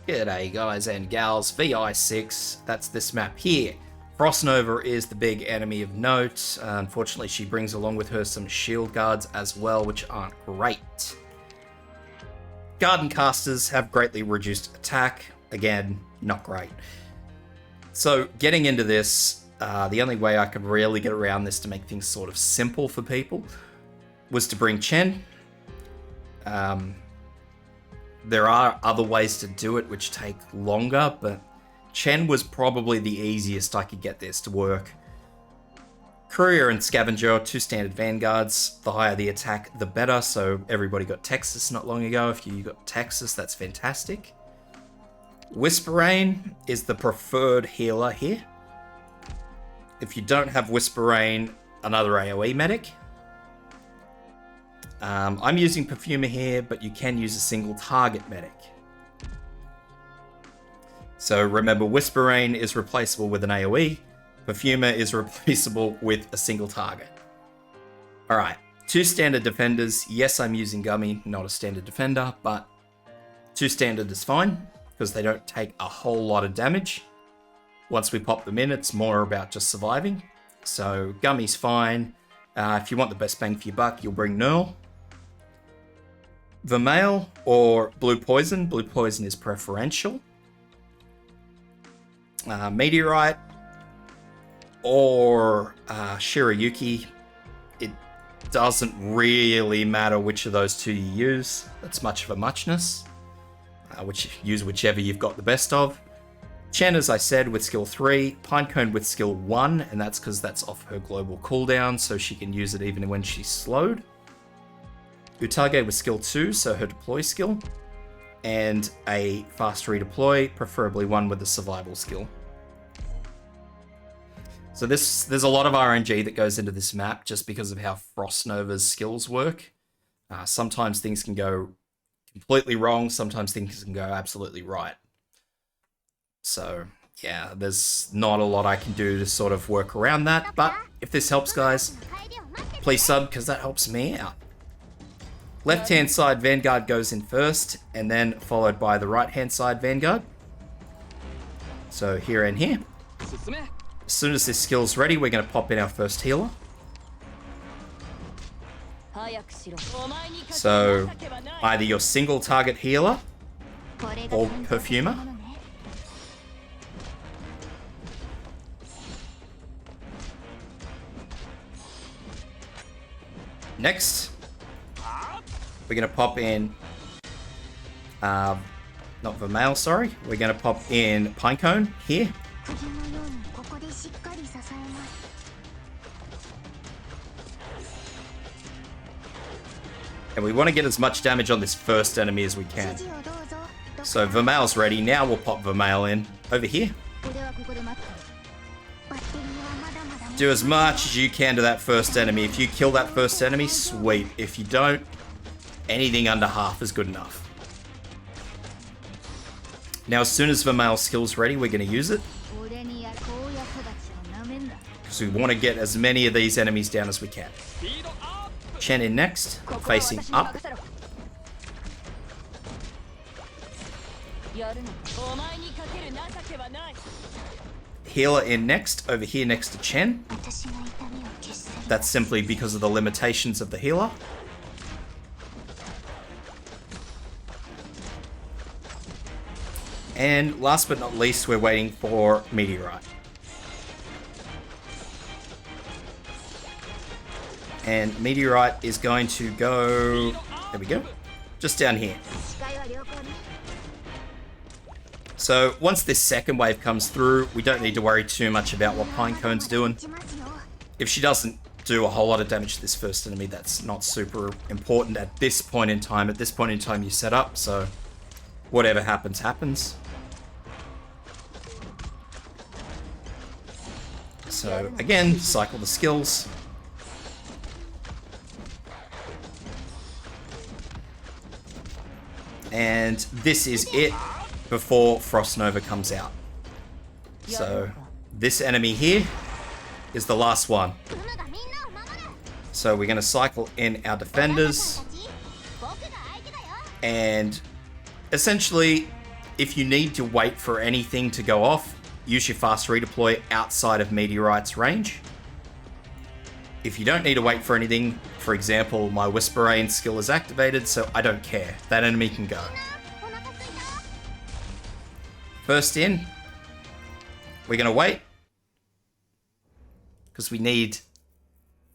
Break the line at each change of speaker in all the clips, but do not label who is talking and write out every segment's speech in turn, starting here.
G'day guys and gals, VI-6, that's this map here. Frostnova is the big enemy of note. Unfortunately, she brings along with her some shield guards as well, which aren't great. Garden casters have greatly reduced attack. Again, not great. So getting into this, the only way I could really get around this to make things sort of simple for people was to bring Chen. There are other ways to do it which take longer, but Chen was probably the easiest I could get this to work. Courier and Scavenger, two standard vanguards. The higher the attack, the better, so everybody got Texas not long ago. If you got Texas, that's fantastic. Whisper Rain is the preferred healer here. If you don't have Whisper Rain, another AoE medic. I'm using Perfumer here, but you can use a single target medic. So remember, Whisper Rain is replaceable with an AoE. Perfumer is replaceable with a single target. Alright, two standard defenders. Yes, I'm using Gummy, not a standard defender, but two standard is fine, because they don't take a whole lot of damage. Once we pop them in, it's more about just surviving. So Gummy's fine. If you want the best bang for your buck, you'll bring Nerl. Vermeil or Blue Poison. Blue Poison is preferential. Meteorite or Shirayuki. It doesn't really matter which of those two you use. That's much of a muchness. Use whichever you've got the best of. Chen, as I said, with skill 3. Pinecone with skill 1, and that's because that's off her global cooldown, so she can use it even when she's slowed. Utage with skill 2, so her deploy skill. And a fast redeploy, preferably one with a survival skill. So there's a lot of RNG that goes into this map just because of how Frostnova's skills work. Sometimes things can go completely wrong, sometimes things can go absolutely right. So yeah, there's not a lot I can do to sort of work around that, but if this helps, guys, please sub, because that helps me out. Left hand side Vanguard goes in first, and then followed by the right hand side Vanguard. So here and here. As soon as this skill's ready, we're going to pop in our first healer. So either your single target healer or Perfumer. Next, we're going to pop in, not Vermeil, sorry. We're going to pop in Pinecone here. And we want to get as much damage on this first enemy as we can. So Vermeil's ready. Now we'll pop Vermeil in over here. Do as much as you can to that first enemy. If you kill that first enemy, sweet. If you don't, anything under half is good enough. Now, as soon as Vermeil's skill's ready, we're going to use it. Because we want to get as many of these enemies down as we can. Chen in next, facing up. Healer in next, over here next to Chen. That's simply because of the limitations of the healer. And last but not least, we're waiting for Meteorite. And Meteorite is going to go, there we go, just down here. So once this second wave comes through, we don't need to worry too much about what Pinecone's doing. If she doesn't do a whole lot of damage to this first enemy, that's not super important at this point in time. At this point in time, you set up, so whatever happens, happens. So again, cycle the skills. And this is it before Frostnova comes out. So this enemy here is the last one. So we're going to cycle in our defenders. And essentially, if you need to wait for anything to go off, use your fast redeploy outside of Meteorite's range. If you don't need to wait for anything, for example, my Whisper Rain skill is activated, so I don't care. That enemy can go. First in, we're going to wait, because we need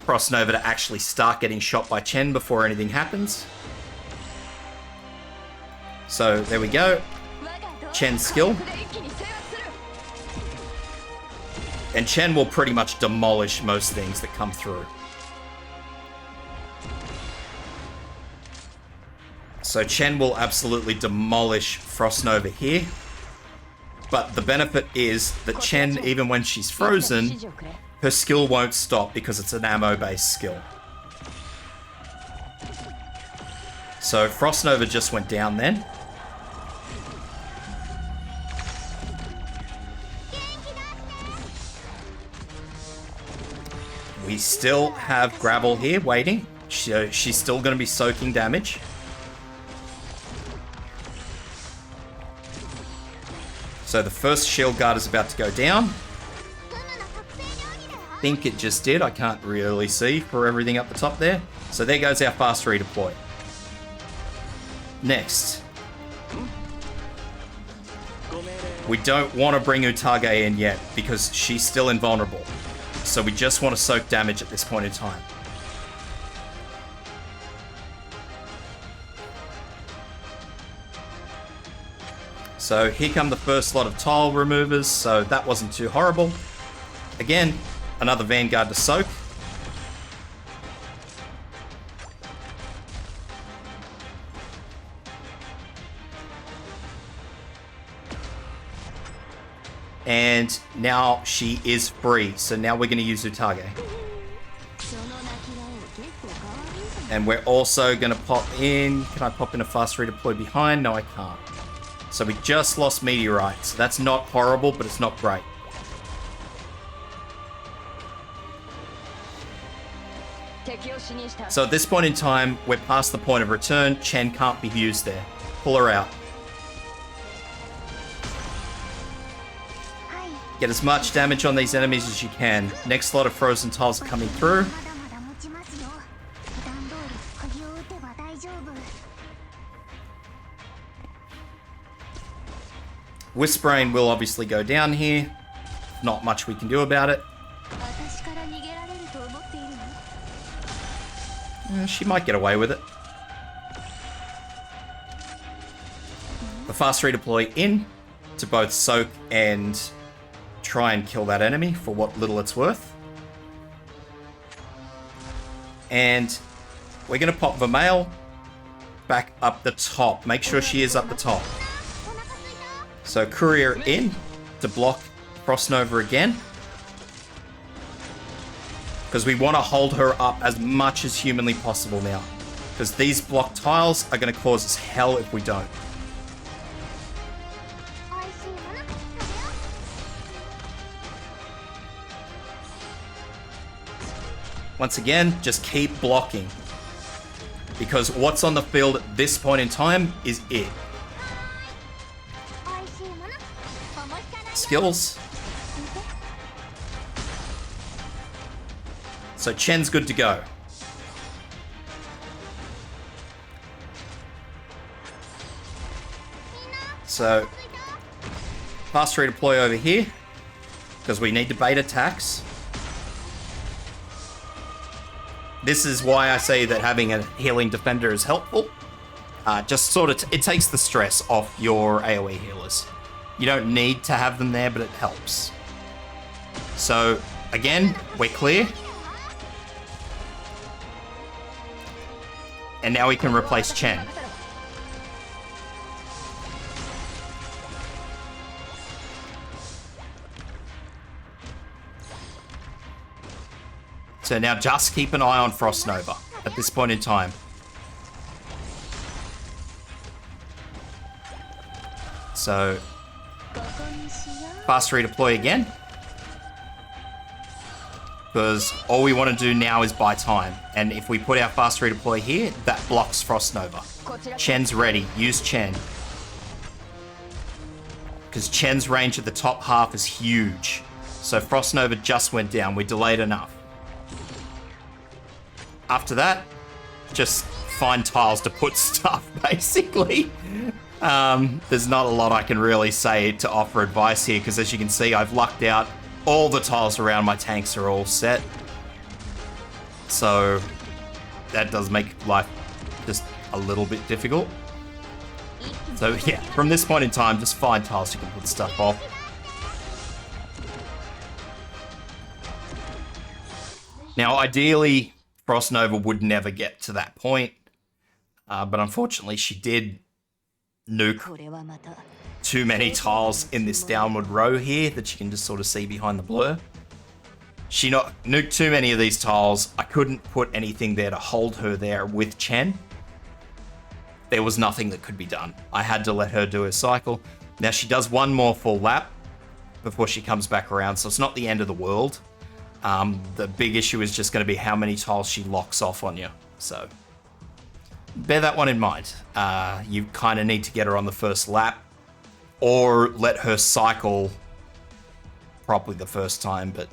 Frost Nova to actually start getting shot by Chen before anything happens. So there we go. Chen's skill. And Chen will pretty much demolish most things that come through. So Chen will absolutely demolish Frost Nova here. But the benefit is that Chen, even when she's frozen, her skill won't stop because it's an ammo-based skill. So Frost Nova just went down then. We still have Gravel here waiting. She's still going to be soaking damage. So the first shield guard is about to go down. I think it just did. I can't really see for everything up the top there. So there goes our fast redeploy. Next. We don't want to bring Utage in yet because she's still invulnerable. So we just want to soak damage at this point in time. So here come the first lot of tile removers, so that wasn't too horrible. Again, another Vanguard to soak. And now she is free, so now we're going to use Utage. And we're also going to pop in... Can I pop in a fast redeploy behind? No, I can't. So we just lost Meteorite. So that's not horrible, but it's not great. So at this point in time, we're past the point of return. Chen can't be used there. Pull her out. Get as much damage on these enemies as you can. Next lot of frozen tiles are coming through. Whisper Rain will obviously go down here. Not much we can do about it. She might get away with it. The fast redeploy in to both soak and try and kill that enemy for what little it's worth. And we're going to pop Vermeil back up the top. Make sure she is up the top. So Courier in to block Frost Nova again. Because we want to hold her up as much as humanly possible now. Because these block tiles are going to cause us hell if we don't. Once again, just keep blocking. Because what's on the field at this point in time is it. Skills. So Chen's good to go. So fast redeploy over here because we need to bait attacks. This is why I say that having a healing defender is helpful. Just sort of, it takes the stress off your AoE healers. You don't need to have them there, but it helps. So, again, we're clear. And now we can replace Chen. So now just keep an eye on Frost Nova at this point in time. So, fast redeploy again. Because all we want to do now is buy time. And if we put our fast redeploy here, that blocks Frost Nova. Chen's ready. Use Chen. because Chen's range at the top half is huge. So Frost Nova just went down. We delayed enough. After that, just find tiles to put stuff, basically. There's not a lot I can really say to offer advice here, because as you can see, I've lucked out. All the tiles around my tanks are all set. So that does make life just a little bit difficult. So yeah, from this point in time, just find tiles you can put stuff off. Now, ideally, Frost Nova would never get to that point, but unfortunately she did nuke too many tiles in this downward row here that you can just sort of see behind the blur. She nuked too many of these tiles. I couldn't put anything there to hold her there with Chen. There was nothing that could be done. I had to let her do her cycle. Now she does one more full lap before she comes back around, so it's not the end of the world. The big issue is just going to be how many tiles she locks off on you. So bear that one in mind. You kind of need to get her on the first lap or let her cycle properly the first time. But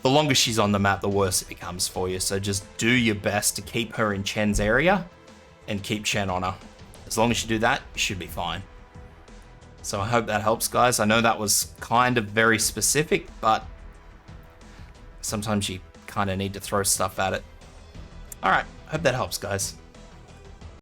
the longer she's on the map, the worse it becomes for you. So just do your best to keep her in Chen's area and keep Chen on her. As long as you do that, you should be fine. So I hope that helps, guys. I know that was kind of very specific, but sometimes you kind of need to throw stuff at it. All right, hope that helps, guys.